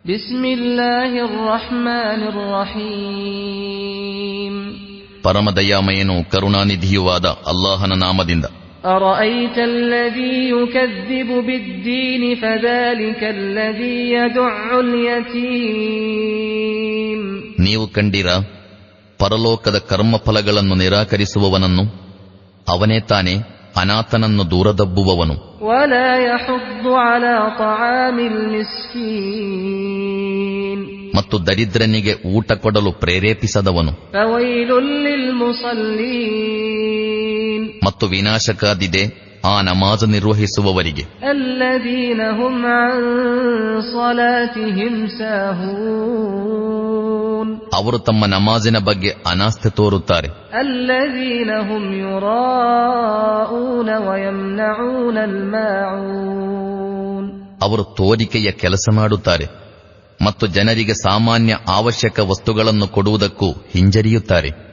ಬಿಸ್ಮಿಲ್ಲಾಹಿರ್ ರಹ್ಮಾನಿರ್ ರಹೀಮ್. ಪರಮದಯಾಮಯನೂ ಕರುಣಾನಿಧಿಯುವಾದ ಅಲ್ಲಾಹನ ನಾಮದಿಂದ. ಅರಐತ ಅಲ್ಲದೀ ಯುಕದ್ದಿಬು ಬಿದ್ದೀನ್ ಫದಾಲಿಕ ಅಲ್ಲದೀ ಯದುಅಲ್ ಯತೀಮ್. ನೀವು ಕಂಡಿರಾ ಪರಲೋಕದ ಕರ್ಮಫಲಗಳನ್ನು ನಿರಾಕರಿಸುವವನನ್ನು? ಅವನೇ ತಾನೇ ಅನಾಥನನ್ನು ದೂರದಬ್ಬುವವನು. ವಲಾ ಯಹುದ್ದು ಅಲಾ ತಆಮಿಲ್ ಮಿಸ್ಕೀನ್. ಮತ್ತು ದರಿದ್ರನಿಗೆ ಊಟ ಕೊಡಲು ಪ್ರೇರೇಪಿಸದವನು. ಫವೈಲುಲ್ ಲಿಲ್ ಮುಸಲ್ಲೀನ್. ಮತ್ತು ವಿನಾಶಕಾದಿದೆ ಆ ನಮಾಜ್ ನಿರ್ವಹಿಸುವವರಿಗೆ. ಅಲ್ಲದೀನ ಹುಮ್ ಅನ್ ಸಲಾತಿಹಿಂ ಸಾಹೂನ್. ಅವರು ತಮ್ಮ ನಮಾಜಿನ ಬಗ್ಗೆ ಅನಾಸ್ಥೆ ತೋರುತ್ತಾರೆ. ಅಲ್ಲದೀನ ಹುಮ್ ಯುರಾಊನ ವಯಮ್ನಊನಲ್ ಮಾಊನ್. ಅವರು ತೋರಿಕೆಯ ಕೆಲಸ ಮಾಡುತ್ತಾರೆ ಮತ್ತು ಜನರಿಗೆ ಸಾಮಾನ್ಯ ಅವಶ್ಯಕ ವಸ್ತುಗಳನ್ನು ಕೊಡುವುದಕ್ಕೂ ಹಿಂಜರಿಯುತ್ತಾರೆ.